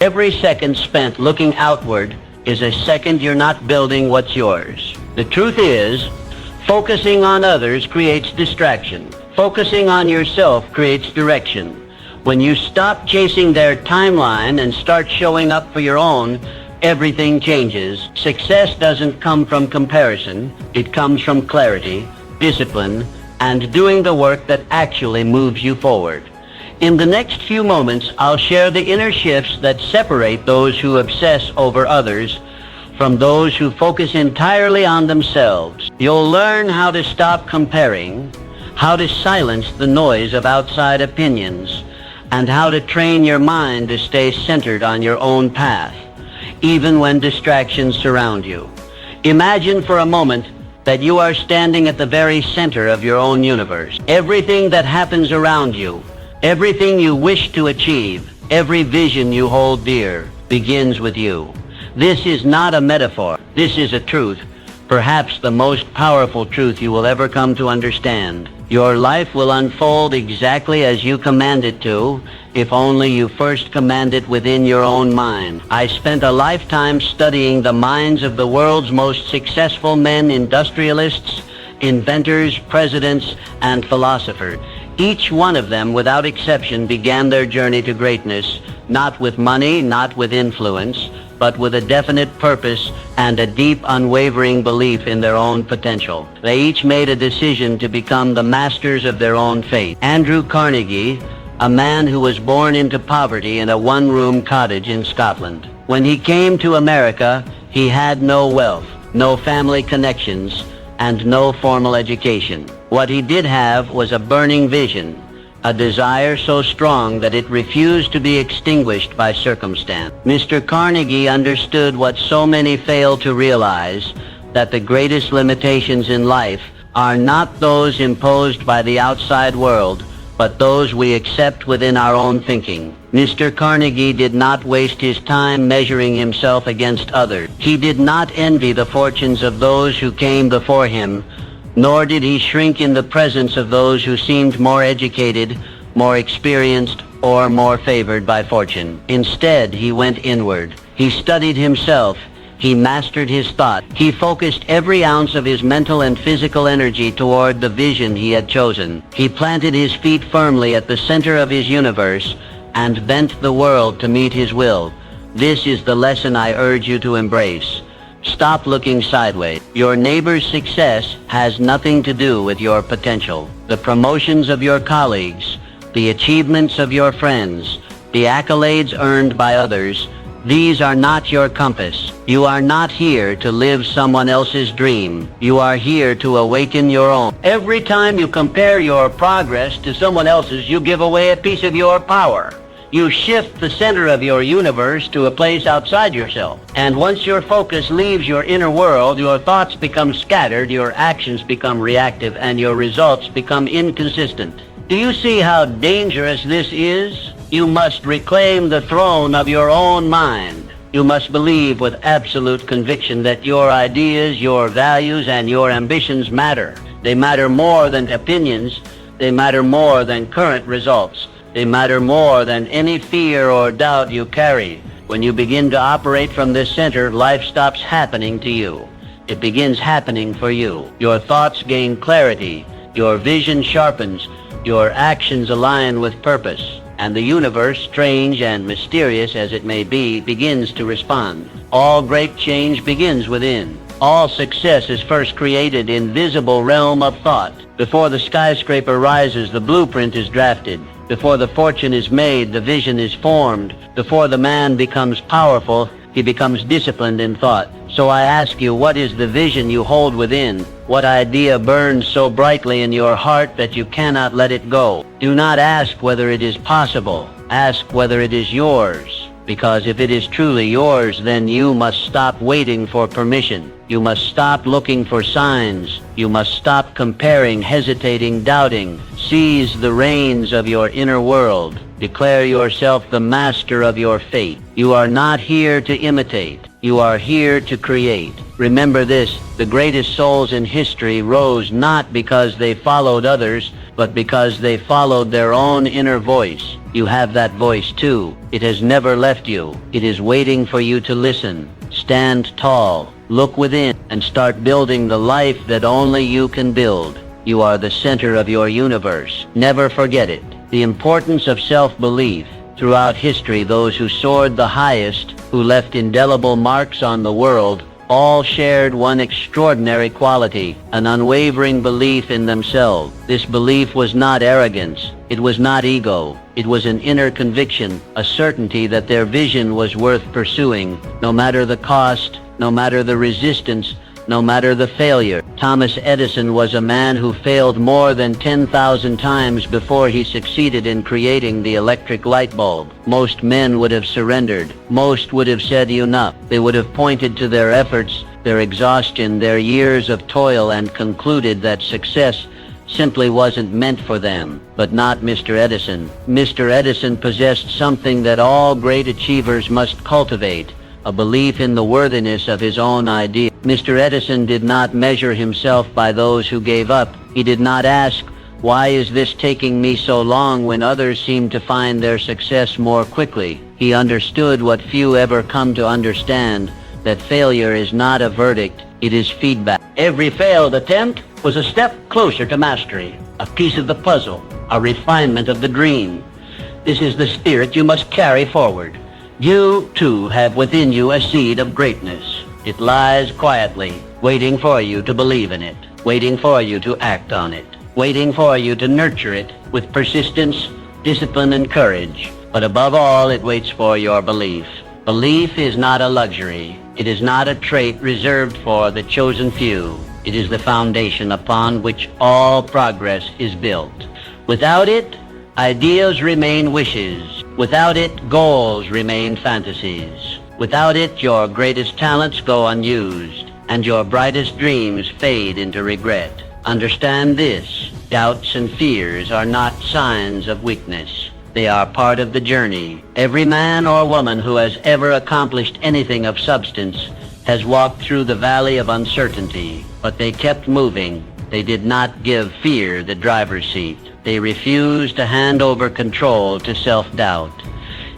Every second spent looking outward is a second you're not building what's yours. The truth is, focusing on others creates distraction. Focusing on yourself creates direction. When you stop chasing their timeline and start showing up for your own, everything changes. Success doesn't come from comparison. It comes from clarity, discipline, and doing the work that actually moves you forward. In the next few moments, I'll share the inner shifts that separate those who obsess over others from those who focus entirely on themselves. You'll learn how to stop comparing, how to silence the noise of outside opinions, and how to train your mind to stay centered on your own path, even when distractions surround you. Imagine for a moment that you are standing at the very center of your own universe. Everything that happens around you, everything you wish to achieve, every vision you hold dear, begins with you. This is not a metaphor. This is a truth, perhaps the most powerful truth you will ever come to understand. Your life will unfold exactly as you command it to, if only you first command it within your own mind. I spent a lifetime studying the minds of the world's most successful men, industrialists, inventors, presidents, and philosophers. Each one of them, without exception, began their journey to greatness, not with money, not with influence, but with a definite purpose and a deep, unwavering belief in their own potential. They each made a decision to become the masters of their own fate. Andrew Carnegie, a man who was born into poverty in a one-room cottage in Scotland. When he came to America, he had no wealth, no family connections, and no formal education. What he did have was a burning vision, a desire so strong that it refused to be extinguished by circumstance. Mr. Carnegie understood what so many fail to realize, that the greatest limitations in life are not those imposed by the outside world, but those we accept within our own thinking. Mr. Carnegie did not waste his time measuring himself against others. He did not envy the fortunes of those who came before him, nor did he shrink in the presence of those who seemed more educated, more experienced, or more favored by fortune. Instead, he went inward. He studied himself. He mastered his thought. He focused every ounce of his mental and physical energy toward the vision he had chosen. He planted his feet firmly at the center of his universe and bent the world to meet his will. This is the lesson I urge you to embrace. Stop looking sideways. Your neighbor's success has nothing to do with your potential. The promotions of your colleagues, the achievements of your friends, the accolades earned by others, these are not your compass. You are not here to live someone else's dream. You are here to awaken your own. Every time you compare your progress to someone else's, you give away a piece of your power. You shift the center of your universe to a place outside yourself. And once your focus leaves your inner world, your thoughts become scattered, your actions become reactive, and your results become inconsistent. Do you see how dangerous this is? You must reclaim the throne of your own mind. You must believe with absolute conviction that your ideas, your values, and your ambitions matter. They matter more than opinions. They matter more than current results. They matter more than any fear or doubt you carry. When you begin to operate from this center, life stops happening to you. It begins happening for you. Your thoughts gain clarity. Your vision sharpens. Your actions align with purpose. And the universe, strange and mysterious as it may be, begins to respond. All great change begins within. All success is first created in visible realm of thought. Before the skyscraper rises, the blueprint is drafted. Before the fortune is made, the vision is formed. Before the man becomes powerful, he becomes disciplined in thought. So I ask you, what is the vision you hold within? What idea burns so brightly in your heart that you cannot let it go? Do not ask whether it is possible. Ask whether it is yours. Because if it is truly yours, then you must stop waiting for permission. You must stop looking for signs. You must stop comparing, hesitating, doubting. Seize the reins of your inner world. Declare yourself the master of your fate. You are not here to imitate. You are here to create. Remember this, the greatest souls in history rose not because they followed others, but because they followed their own inner voice. You have that voice too. It has never left you. It is waiting for you to listen. Stand tall, look within, and start building the life that only you can build. You are the center of your universe. Never forget it. The importance of self-belief. Throughout history, those who soared the highest, who left indelible marks on the world, all shared one extraordinary quality, an unwavering belief in themselves. This belief was not arrogance. It was not ego. It was an inner conviction, a certainty that their vision was worth pursuing, no matter the cost, no matter the resistance, no matter the failure. Thomas Edison was a man who failed more than 10,000 times before he succeeded in creating the electric light bulb. Most men would have surrendered. Most would have said enough. They would have pointed to their efforts, their exhaustion, their years of toil, and concluded that success simply wasn't meant for them. But not Mr. Edison. Mr. Edison possessed something that all great achievers must cultivate, a belief in the worthiness of his own idea. Mr. Edison did not measure himself by those who gave up. He did not ask, "Why is this taking me so long when others seem to find their success more quickly?" He understood what few ever come to understand, that failure is not a verdict, it is feedback. Every failed attempt was a step closer to mastery, a piece of the puzzle, a refinement of the dream. This is the spirit you must carry forward. You, too, have within you a seed of greatness. It lies quietly, waiting for you to believe in it, waiting for you to act on it, waiting for you to nurture it with persistence, discipline, and courage. But above all, it waits for your belief. Belief is not a luxury. It is not a trait reserved for the chosen few. It is the foundation upon which all progress is built. Without it, ideas remain wishes. Without it, goals remain fantasies. Without it, your greatest talents go unused, and your brightest dreams fade into regret. Understand this: doubts and fears are not signs of weakness. They are part of the journey. Every man or woman who has ever accomplished anything of substance has walked through the valley of uncertainty, but they kept moving. They did not give fear the driver's seat. They refused to hand over control to self-doubt.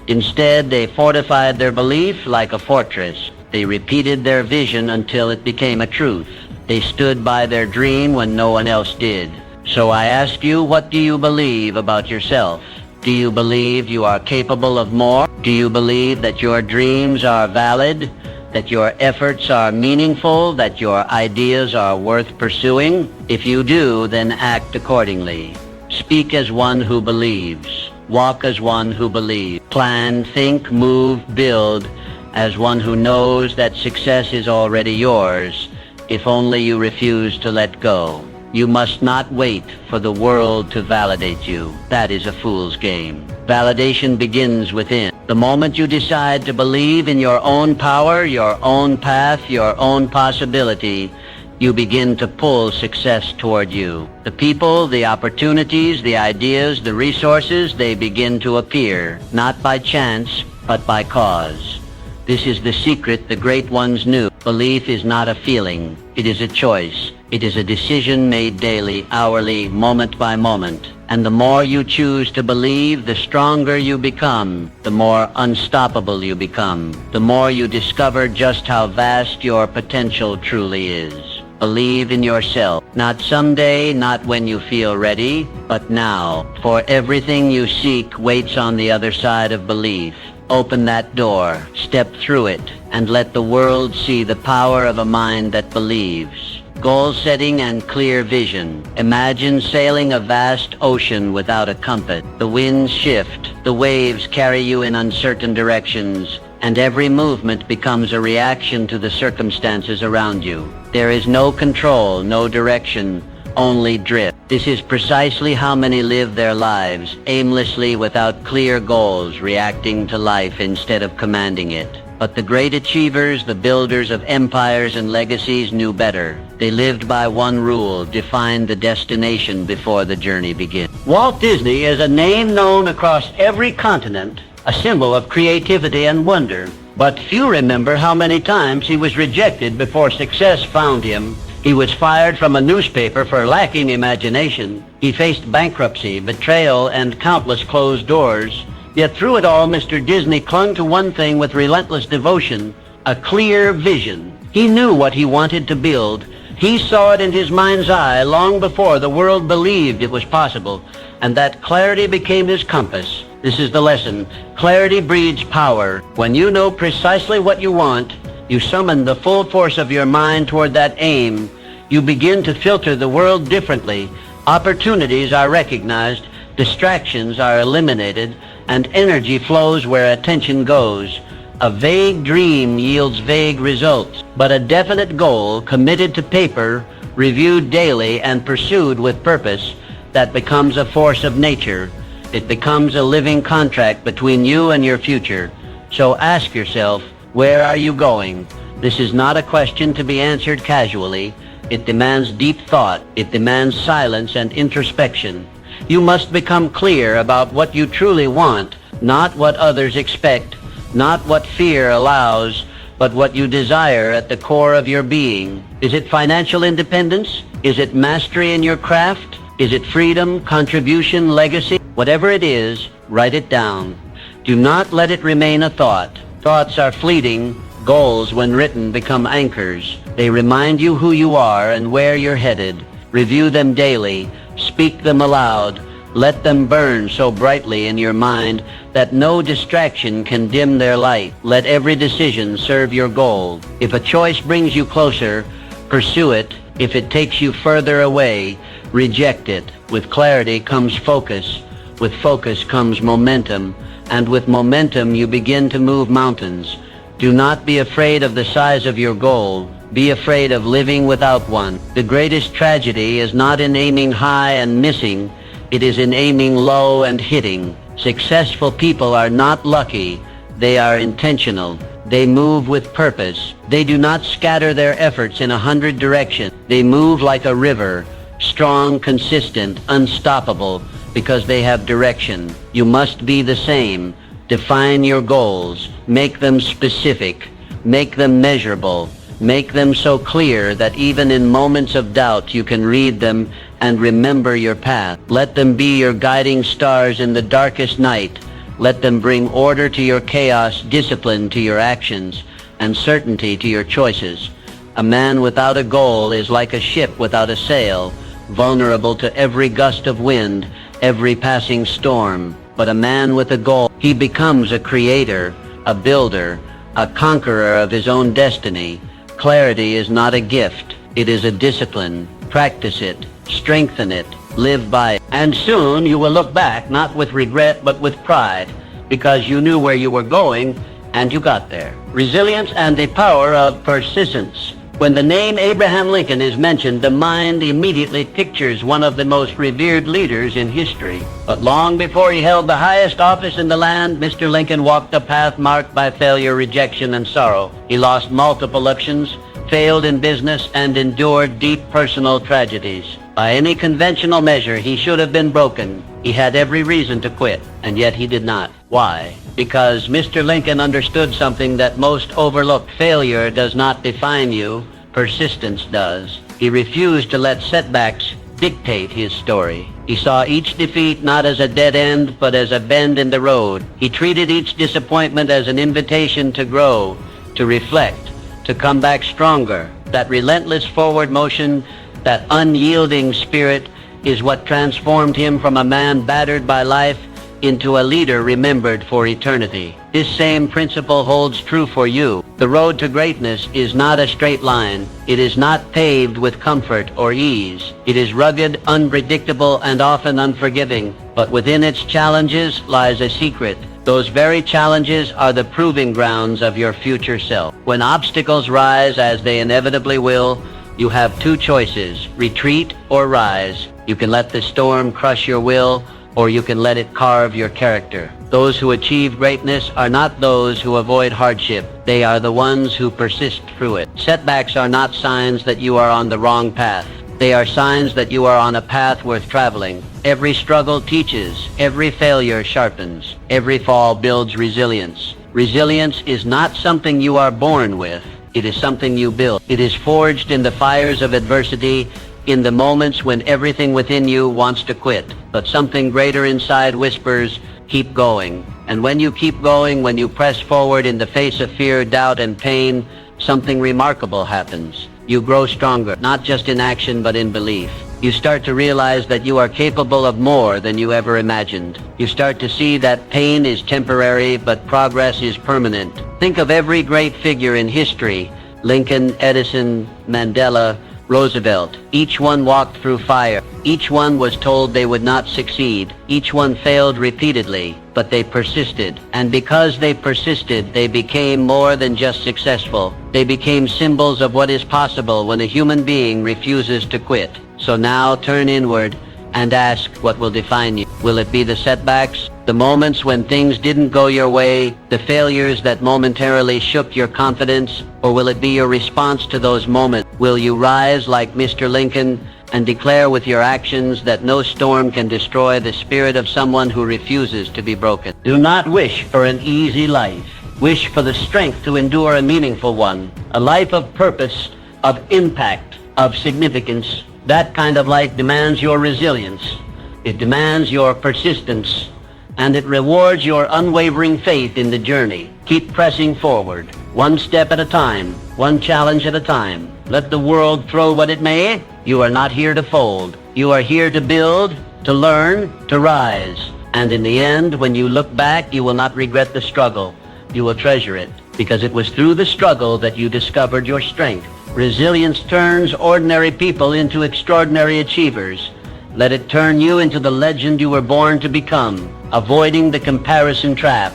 Instead, they fortified their belief like a fortress. They repeated their vision until it became a truth. They stood by their dream when no one else did. So I ask you, what do you believe about yourself? Do you believe you are capable of more? Do you believe that your dreams are valid? That your efforts are meaningful? That your ideas are worth pursuing? If you do, then act accordingly. Speak as one who believes. Walk as one who believes. Plan, think, move, build as one who knows that success is already yours, if only you refuse to let go. You must not wait for the world to validate you. That is a fool's game. Validation begins within. The moment you decide to believe in your own power, your own path, your own possibility, you begin to pull success toward you. The people, the opportunities, the ideas, the resources, they begin to appear, not by chance, but by cause. This is the secret the great ones knew. Belief is not a feeling. It is a choice. It is a decision made daily, hourly, moment by moment. And the more you choose to believe, the stronger you become, the more unstoppable you become, the more you discover just how vast your potential truly is. Believe in yourself. Not someday, not when you feel ready, but now. For everything you seek waits on the other side of belief. Open that door, step through it, and let the world see the power of a mind that believes. Goal setting and clear vision. Imagine sailing a vast ocean without a compass. The winds shift, the waves carry you in uncertain directions, and every movement becomes a reaction to the circumstances around you. There is no control, no direction, only drift. This is precisely how many live their lives, aimlessly without clear goals, reacting to life instead of commanding it. But the great achievers, the builders of empires and legacies, knew better. They lived by one rule: define the destination before the journey begins. Walt Disney is a name known across every continent, a symbol of creativity and wonder. But few remember how many times he was rejected before success found him. He was fired from a newspaper for lacking imagination. He faced bankruptcy, betrayal, and countless closed doors. Yet through it all, Mr. Disney clung to one thing with relentless devotion: a clear vision. He knew what he wanted to build. He saw it in his mind's eye long before the world believed it was possible, and that clarity became his compass. This is the lesson. Clarity breeds power. When you know precisely what you want, you summon the full force of your mind toward that aim. You begin to filter the world differently. Opportunities are recognized, distractions are eliminated, and energy flows where attention goes. A vague dream yields vague results, but a definite goal, committed to paper, reviewed daily, and pursued with purpose, that becomes a force of nature. It becomes a living contract between you and your future. So ask yourself, where are you going? This is not a question to be answered casually. It demands deep thought. It demands silence and introspection. You must become clear about what you truly want, not what others expect, not what fear allows, but what you desire at the core of your being. Is it financial independence? Is it mastery in your craft? Is it freedom, contribution, legacy? Whatever it is, write it down. Do not let it remain a thought. Thoughts are fleeting. Goals, when written, become anchors. They remind you who you are and where you're headed. Review them daily. Speak them aloud. Let them burn so brightly in your mind that no distraction can dim their light. Let every decision serve your goal. If a choice brings you closer, pursue it. If it takes you further away, reject it. With clarity comes focus. With focus comes momentum. And with momentum you begin to move mountains. Do not be afraid of the size of your goal. Be afraid of living without one. The greatest tragedy is not in aiming high and missing. It is in aiming low and hitting. Successful people are not lucky. They are intentional. They move with purpose. They do not scatter their efforts in 100 directions. They move like a river, strong, consistent, unstoppable, because they have direction. You must be the same. Define your goals. Make them specific. Make them measurable. Make them so clear that even in moments of doubt you can read them and remember your path. Let them be your guiding stars in the darkest night. Let them bring order to your chaos, discipline to your actions, and certainty to your choices. A man without a goal is like a ship without a sail, vulnerable to every gust of wind, every passing storm. But a man with a goal, he becomes a creator, a builder, a conqueror of his own destiny. Clarity is not a gift. It is a discipline. Practice it. Strengthen it. Live by it. And soon you will look back, not with regret, but with pride, because you knew where you were going, and you got there. Resilience and the power of persistence. When the name Abraham Lincoln is mentioned, the mind immediately pictures one of the most revered leaders in history. But long before he held the highest office in the land, Mr. Lincoln walked a path marked by failure, rejection, and sorrow. He lost multiple elections, failed in business, and endured deep personal tragedies. By any conventional measure, he should have been broken. He had every reason to quit, and yet he did not. Why? Because Mr. Lincoln understood something that most overlook. Failure does not define you. Persistence does. He refused to let setbacks dictate his story. He saw each defeat not as a dead end, but as a bend in the road. He treated each disappointment as an invitation to grow, to reflect, to come back stronger. That relentless forward motion, that unyielding spirit, is what transformed him from a man battered by life into a leader remembered for eternity. This same principle holds true for you. The road to greatness is not a straight line. It is not paved with comfort or ease. It is rugged, unpredictable, and often unforgiving. But within its challenges lies a secret. Those very challenges are the proving grounds of your future self. When obstacles rise, as they inevitably will, you have two choices: retreat or rise. You can let the storm crush your will, or you can let it carve your character. Those who achieve greatness are not those who avoid hardship. They are the ones who persist through it. Setbacks are not signs that you are on the wrong path. They are signs that you are on a path worth traveling. Every struggle teaches. Every failure sharpens. Every fall builds resilience. Resilience is not something you are born with. It is something you build. It is forged in the fires of adversity in the moments when everything within you wants to quit, but something greater inside whispers, keep going. And when you keep going, when you press forward in the face of fear, doubt, and pain, something remarkable happens. You grow stronger, not just in action, but in belief. You start to realize that you are capable of more than you ever imagined. You start to see that pain is temporary, but progress is permanent. Think of every great figure in history: Lincoln, Edison, Mandela, Roosevelt. Each one walked through fire. Each one was told they would not succeed. Each one failed repeatedly, but they persisted. And because they persisted, they became more than just successful. They became symbols of what is possible when a human being refuses to quit. So now turn inward and ask, what will define you? Will it be the setbacks, the moments when things didn't go your way, the failures that momentarily shook your confidence, or will it be your response to those moments? Will you rise like Mr. Lincoln and declare with your actions that no storm can destroy the spirit of someone who refuses to be broken? Do not wish for an easy life. Wish for the strength to endure a meaningful one, a life of purpose, of impact, of significance. That kind of life demands your resilience. It demands your persistence, and it rewards your unwavering faith in the journey. Keep pressing forward, one step at a time, one challenge at a time. Let the world throw what it may. You are not here to fold. You are here to build, to learn, to rise. And in the end, when you look back, you will not regret the struggle. You will treasure it, because it was through the struggle that you discovered your strength. Resilience turns ordinary people into extraordinary achievers. Let it turn you into the legend you were born to become, avoiding the comparison trap.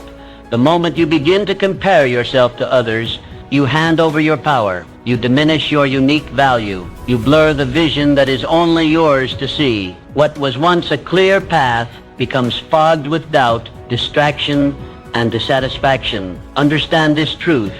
The moment you begin to compare yourself to others, you hand over your power. You diminish your unique value. You blur the vision that is only yours to see. What was once a clear path becomes fogged with doubt, distraction, and dissatisfaction. Understand this truth.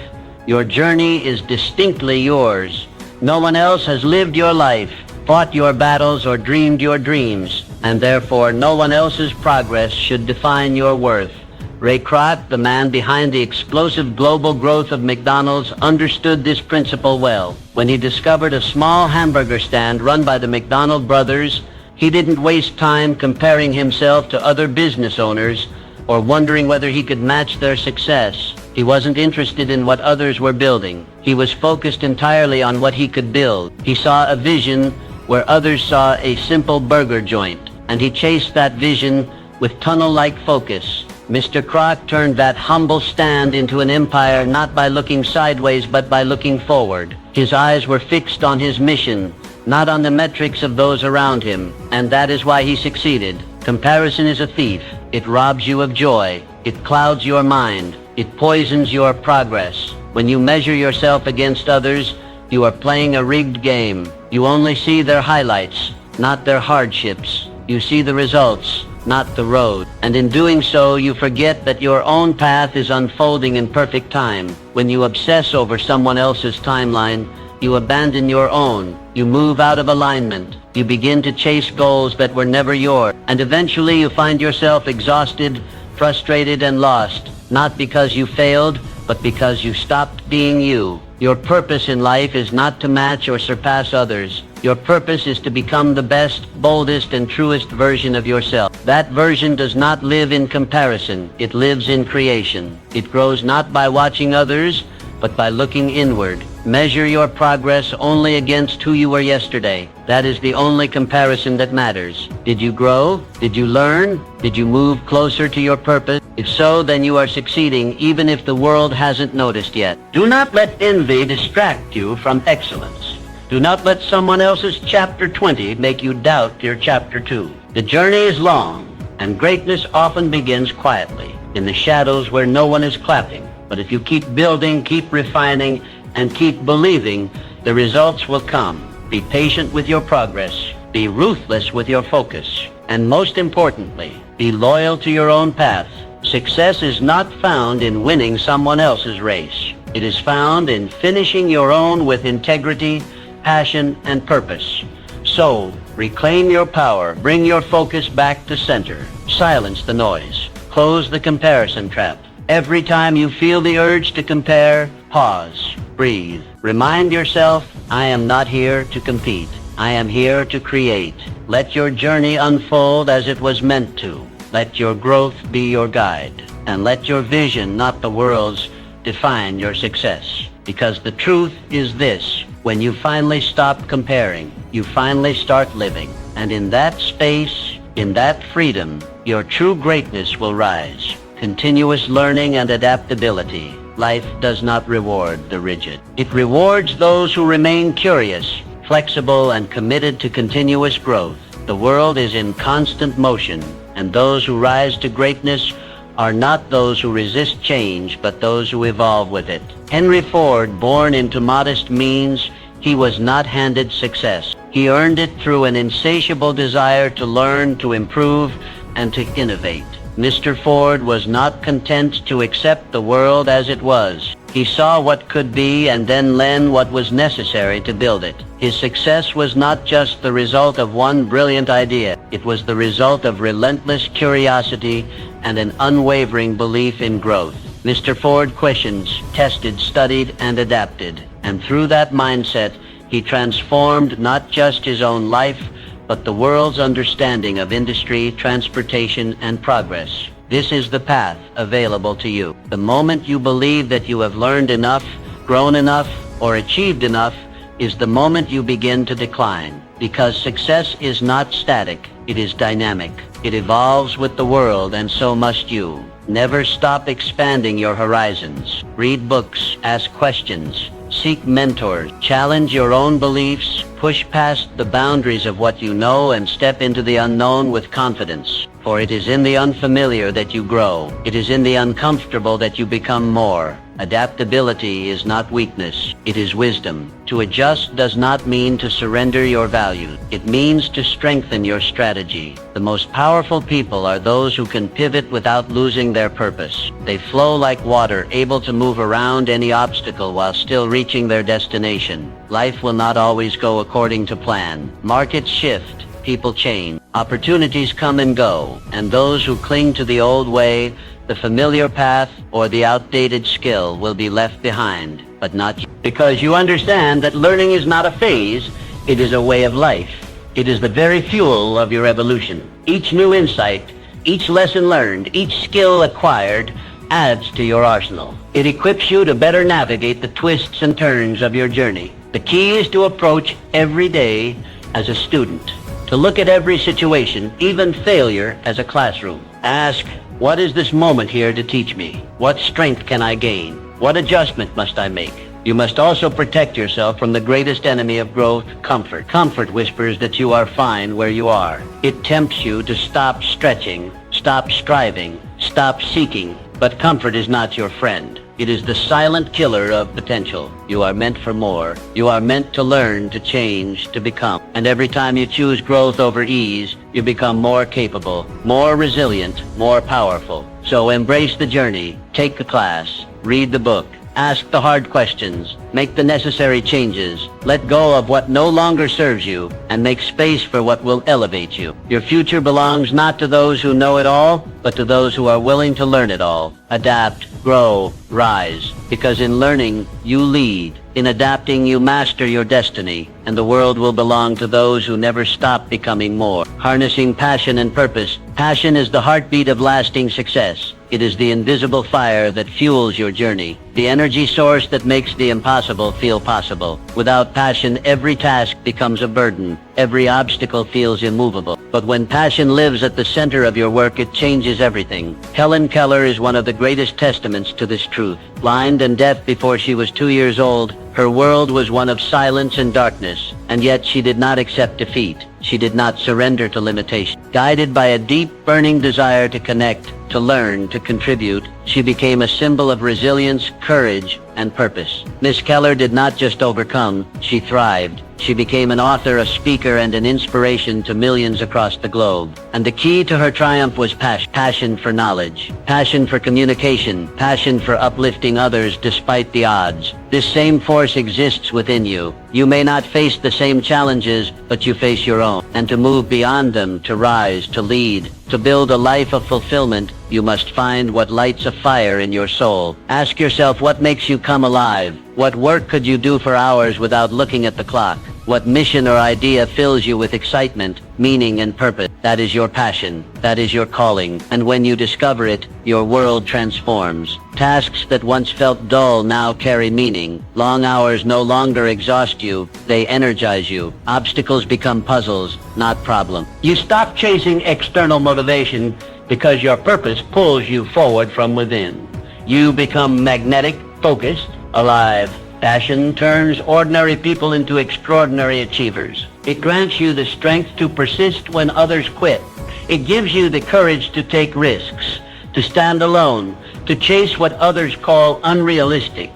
Your journey is distinctly yours. No one else has lived your life, fought your battles, or dreamed your dreams, and therefore no one else's progress should define your worth. Ray Kroc, the man behind the explosive global growth of McDonald's, understood this principle well. When he discovered a small hamburger stand run by the McDonald brothers, he didn't waste time comparing himself to other business owners or wondering whether he could match their success. He wasn't interested in what others were building. He was focused entirely on what he could build. He saw a vision where others saw a simple burger joint, and he chased that vision with tunnel-like focus. Mr. Kroc turned that humble stand into an empire not by looking sideways but by looking forward. His eyes were fixed on his mission, not on the metrics of those around him, and that is why he succeeded. Comparison is a thief. It robs you of joy. It clouds your mind. It poisons your progress. When you measure yourself against others, you are playing a rigged game. You only see their highlights, not their hardships. You see the results, not the road. And in doing so, you forget that your own path is unfolding in perfect time. When you obsess over someone else's timeline, you abandon your own. You move out of alignment. You begin to chase goals that were never yours. And eventually you find yourself exhausted, frustrated, and lost. Not because you failed, but because you stopped being you. Your purpose in life is not to match or surpass others. Your purpose is to become the best, boldest, and truest version of yourself. That version does not live in comparison. It lives in creation. It grows not by watching others, but by looking inward. Measure your progress only against who you were yesterday. That is the only comparison that matters. Did you grow? Did you learn? Did you move closer to your purpose? If so, then you are succeeding, even if the world hasn't noticed yet. Do not let envy distract you from excellence. Do not let someone else's chapter 20 make you doubt your chapter 2. The journey is long, and greatness often begins quietly, in the shadows where no one is clapping. But if you keep building, keep refining, and keep believing, the results will come. Be patient with your progress. Be ruthless with your focus. And most importantly, be loyal to your own path. Success is not found in winning someone else's race. It is found in finishing your own with integrity, passion, and purpose. So, reclaim your power. Bring your focus back to center. Silence the noise. Close the comparison trap. Every time you feel the urge to compare, pause. Breathe. Remind yourself, I am not here to compete. I am here to create. Let your journey unfold as it was meant to. Let your growth be your guide. And let your vision, not the world's, define your success. Because the truth is this: when you finally stop comparing, you finally start living. And in that space, in that freedom, your true greatness will rise. Continuous learning and adaptability. Life does not reward the rigid. It rewards those who remain curious, flexible, and committed to continuous growth. The world is in constant motion, and those who rise to greatness are not those who resist change, but those who evolve with it. Henry Ford, born into modest means, he was not handed success. He earned it through an insatiable desire to learn, to improve, and to innovate. Mr. Ford was not content to accept the world as it was. He saw what could be and then learned what was necessary to build it. His success was not just the result of one brilliant idea. It was the result of relentless curiosity and an unwavering belief in growth. Mr. Ford questioned, tested, studied, and adapted. And through that mindset, he transformed not just his own life, but the world's understanding of industry, transportation, and progress. This is the path available to you. The moment you believe that you have learned enough, grown enough, or achieved enough, is the moment you begin to decline. Because success is not static, it is dynamic. It evolves with the world, and so must you. Never stop expanding your horizons. Read books, ask questions, seek mentors, challenge your own beliefs, push past the boundaries of what you know, and step into the unknown with confidence. For it is in the unfamiliar that you grow. It is in the uncomfortable that you become more. Adaptability is not weakness, it is wisdom. To adjust does not mean to surrender your values. It means to strengthen your strategy. The most powerful people are those who can pivot without losing their purpose. They flow like water, able to move around any obstacle while still reaching their destination. Life will not always go according to plan. Markets shift, people change, opportunities come and go, and those who cling to the old way, the familiar path, or the outdated skill will be left behind, but not you. Because you understand that learning is not a phase, it is a way of life. It is the very fuel of your evolution. Each new insight, each lesson learned, each skill acquired adds to your arsenal. It equips you to better navigate the twists and turns of your journey. The key is to approach every day as a student, to look at every situation, even failure, as a classroom. Ask, what is this moment here to teach me? What strength can I gain? What adjustment must I make? You must also protect yourself from the greatest enemy of growth, comfort. Comfort whispers that you are fine where you are. It tempts you to stop stretching, stop striving, stop seeking. But comfort is not your friend. It is the silent killer of potential. You are meant for more. You are meant to learn, to change, to become. And every time you choose growth over ease, you become more capable, more resilient, more powerful. So embrace the journey, take the class, read the book, ask the hard questions, make the necessary changes, let go of what no longer serves you, and make space for what will elevate you. Your future belongs not to those who know it all, but to those who are willing to learn it all. Adapt, grow, rise, because in learning, you lead. In adapting, you master your destiny, and the world will belong to those who never stop becoming more. Harnessing passion and purpose. Passion is the heartbeat of lasting success. It is the invisible fire that fuels your journey, the energy source that makes the impossible feel possible. Without passion, every task becomes a burden. Every obstacle feels immovable. But when passion lives at the center of your work, it changes everything. Helen Keller is one of the greatest testaments to this truth. Blind and deaf before she was 2 years old, her world was one of silence and darkness, and yet she did not accept defeat. She did not surrender to limitation. Guided by a deep, burning desire to connect, to learn, to contribute, she became a symbol of resilience, courage, and purpose. Miss Keller did not just overcome, she thrived. She became an author, a speaker, and an inspiration to millions across the globe. And the key to her triumph was passion for knowledge, passion for communication, passion for uplifting others despite the odds. This same force exists within you. You may not face the same challenges, but you face your own. And to move beyond them, to rise, to lead, to build a life of fulfillment, you must find what lights a fire in your soul. Ask yourself what makes you come alive. What work could you do for hours without looking at the clock? What mission or idea fills you with excitement, meaning, and purpose? That is your passion. That is your calling. And when you discover it, your world transforms. Tasks that once felt dull now carry meaning. Long hours no longer exhaust you. They energize you. Obstacles become puzzles, not problems. You stop chasing external motivation because your purpose pulls you forward from within. You become magnetic, focused, alive. Passion turns ordinary people into extraordinary achievers. It grants you the strength to persist when others quit. It gives you the courage to take risks, to stand alone, to chase what others call unrealistic.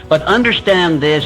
But understand this,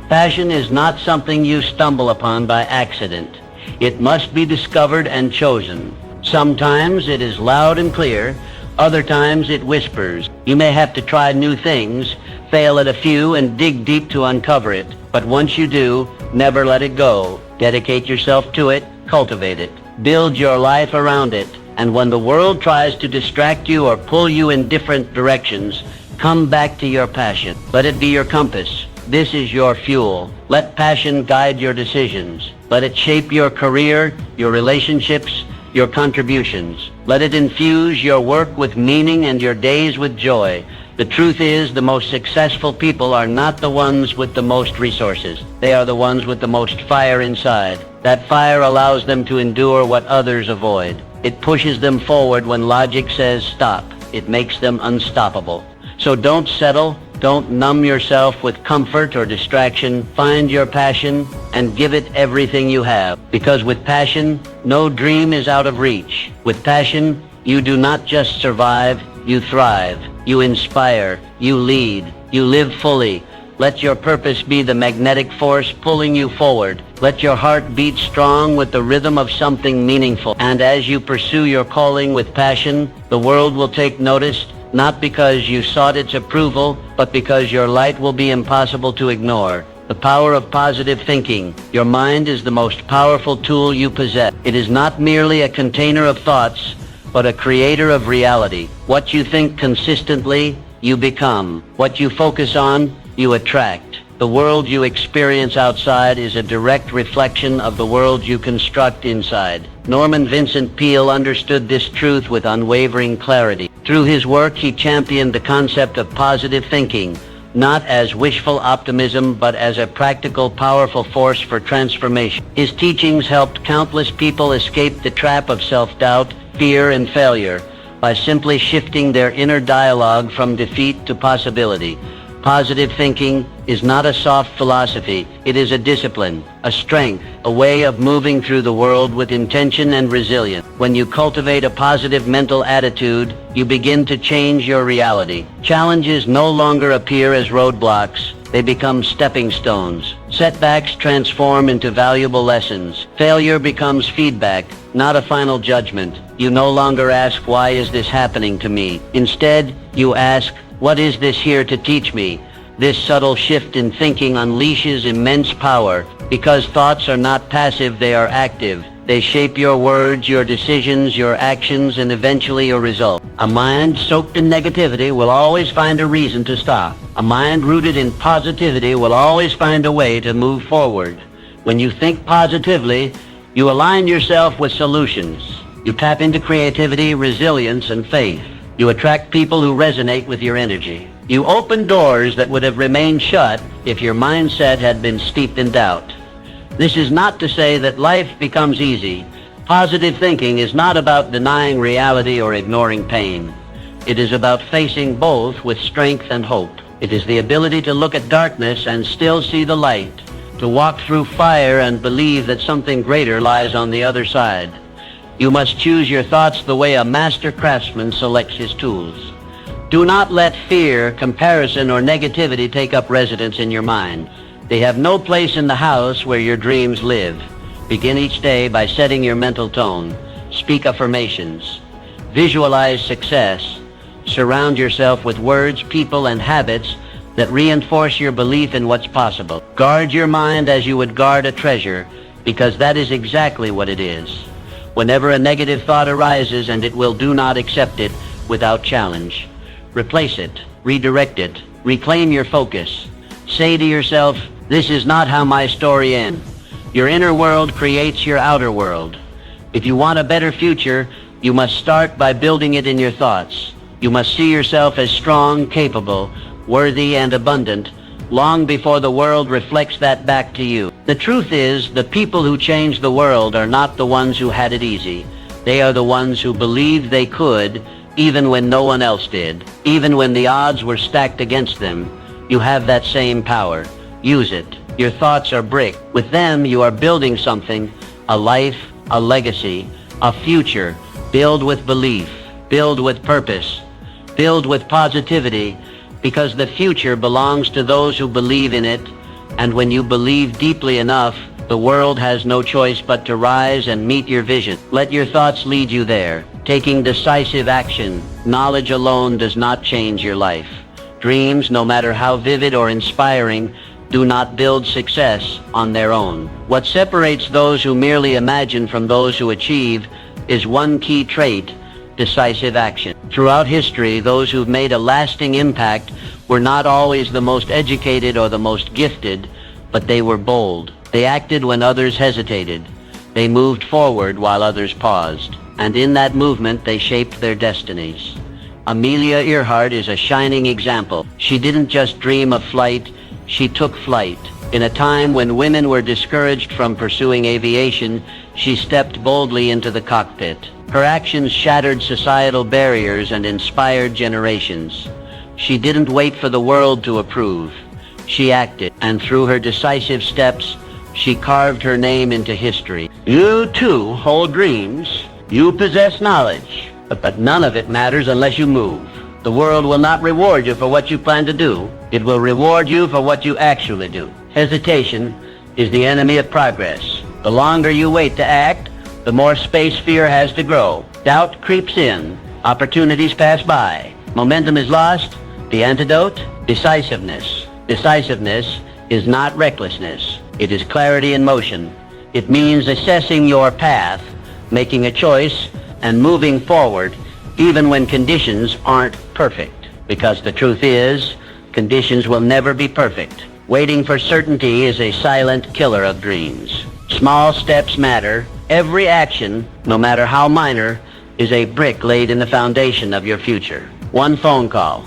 passion is not something you stumble upon by accident. It must be discovered and chosen. Sometimes it is loud and clear, other times it whispers. You may have to try new things, fail at a few, and dig deep to uncover it. But once you do, never let it go. Dedicate yourself to it, cultivate it. Build your life around it. And when the world tries to distract you or pull you in different directions, come back to your passion. Let it be your compass. This is your fuel. Let passion guide your decisions. Let it shape your career, your relationships, your contributions. Let it infuse your work with meaning and your days with joy. The truth is, the most successful people are not the ones with the most resources. They are the ones with the most fire inside. That fire allows them to endure what others avoid. It pushes them forward when logic says stop. It makes them unstoppable. So don't settle. Don't numb yourself with comfort or distraction. Find your passion and give it everything you have. Because with passion, no dream is out of reach. With passion, you do not just survive, you thrive. You inspire, you lead, you live fully. Let your purpose be the magnetic force pulling you forward. Let your heart beat strong with the rhythm of something meaningful. And as you pursue your calling with passion, the world will take notice, not because you sought its approval, but because your light will be impossible to ignore. The power of positive thinking. Your mind is the most powerful tool you possess. It is not merely a container of thoughts, but a creator of reality. What you think consistently, you become. What you focus on, you attract. The world you experience outside is a direct reflection of the world you construct inside. Norman Vincent Peale understood this truth with unwavering clarity. Through his work, he championed the concept of positive thinking, not as wishful optimism, but as a practical, powerful force for transformation. His teachings helped countless people escape the trap of self-doubt, fear, and failure by simply shifting their inner dialogue from defeat to possibility. Positive thinking is not a soft philosophy. It is a discipline, a strength, a way of moving through the world with intention and resilience. When you cultivate a positive mental attitude, you begin to change your reality. Challenges no longer appear as roadblocks. They become stepping stones. Setbacks transform into valuable lessons. Failure becomes feedback, not a final judgment. You no longer ask, why is this happening to me? Instead, you ask, what is this here to teach me? This subtle shift in thinking unleashes immense power. Because thoughts are not passive, they are active. They shape your words, your decisions, your actions, and eventually your result. A mind soaked in negativity will always find a reason to stop. A mind rooted in positivity will always find a way to move forward. When you think positively, you align yourself with solutions. You tap into creativity, resilience, and faith. You attract people who resonate with your energy. You open doors that would have remained shut if your mindset had been steeped in doubt. This is not to say that life becomes easy. Positive thinking is not about denying reality or ignoring pain. It is about facing both with strength and hope. It is the ability to look at darkness and still see the light, to walk through fire and believe that something greater lies on the other side. You must choose your thoughts the way a master craftsman selects his tools. Do not let fear, comparison, or negativity take up residence in your mind. They have no place in the house where your dreams live. Begin each day by setting your mental tone. Speak affirmations. Visualize success. Surround yourself with words, people, and habits that reinforce your belief in what's possible. Guard your mind as you would guard a treasure, because that is exactly what it is. Whenever a negative thought arises, and it will, do not accept it without challenge. Replace it, redirect it, reclaim your focus. Say to yourself, this is not how my story ends. Your inner world creates your outer world. If you want a better future, you must start by building it in your thoughts. You must see yourself as strong, capable, worthy, and abundant long before the world reflects that back to you. The truth is, the people who change the world are not the ones who had it easy. They are the ones who believed they could, even when no one else did. Even when the odds were stacked against them, you have that same power. Use it. Your thoughts are brick. With them, you are building something, a life, a legacy, a future. Build with belief. Build with purpose. Build with positivity, because the future belongs to those who believe in it, and when you believe deeply enough, the world has no choice but to rise and meet your vision. Let your thoughts lead you there, taking decisive action. Knowledge alone does not change your life. Dreams, no matter how vivid or inspiring, do not build success on their own. What separates those who merely imagine from those who achieve is one key trait: decisive action. Throughout history, those who've made a lasting impact were not always the most educated or the most gifted, but they were bold. They acted when others hesitated. They moved forward while others paused. And in that movement, they shaped their destinies. Amelia Earhart is a shining example. She didn't just dream of flight, she took flight. In a time when women were discouraged from pursuing aviation, she stepped boldly into the cockpit. Her actions shattered societal barriers and inspired generations. She didn't wait for the world to approve. She acted, and through her decisive steps, she carved her name into history. You too hold dreams. You possess knowledge. But none of it matters unless you move. The world will not reward you for what you plan to do. It will reward you for what you actually do. Hesitation is the enemy of progress. The longer you wait to act, the more space fear has to grow. Doubt creeps in. Opportunities pass by. Momentum is lost. The antidote? Decisiveness. Decisiveness is not recklessness. It is clarity in motion. It means assessing your path, making a choice, and moving forward even when conditions aren't perfect. Because the truth is, conditions will never be perfect. Waiting for certainty is a silent killer of dreams. Small steps matter. Every action, no matter how minor, is a brick laid in the foundation of your future. One phone call,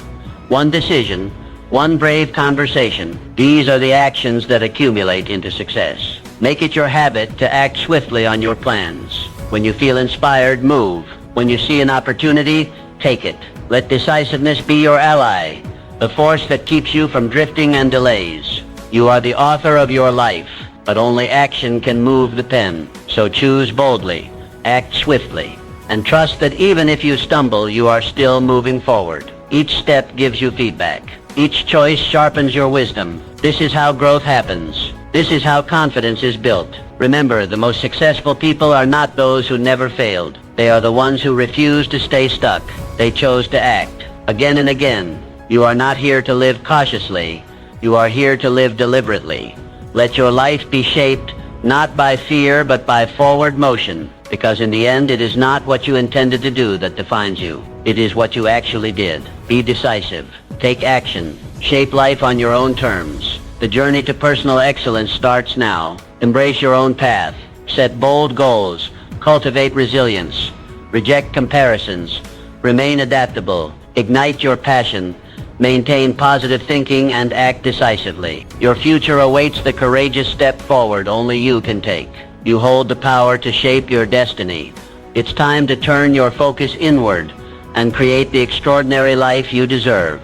one decision, one brave conversation. These are the actions that accumulate into success. Make it your habit to act swiftly on your plans. When you feel inspired, move. When you see an opportunity, take it. Let decisiveness be your ally, the force that keeps you from drifting and delays. You are the author of your life, but only action can move the pen. So choose boldly, act swiftly, and trust that even if you stumble, you are still moving forward. Each step gives you feedback. Each choice sharpens your wisdom. This is how growth happens. This is how confidence is built. Remember, the most successful people are not those who never failed. They are the ones who refuse to stay stuck. They chose to act. Again and again. You are not here to live cautiously. You are here to live deliberately. Let your life be shaped not by fear, but by forward motion. Because in the end, it is not what you intended to do that defines you. It is what you actually did. Be decisive. Take action. Shape life on your own terms. The journey to personal excellence starts now. Embrace your own path. Set bold goals. Cultivate resilience. Reject comparisons. Remain adaptable. Ignite your passion. Maintain positive thinking and act decisively. Your future awaits the courageous step forward only you can take. You hold the power to shape your destiny. It's time to turn your focus inward and create the extraordinary life you deserve.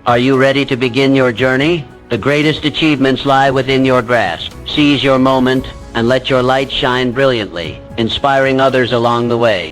Are you ready to begin your journey? The greatest achievements lie within your grasp. Seize your moment and let your light shine brilliantly, inspiring others along the way.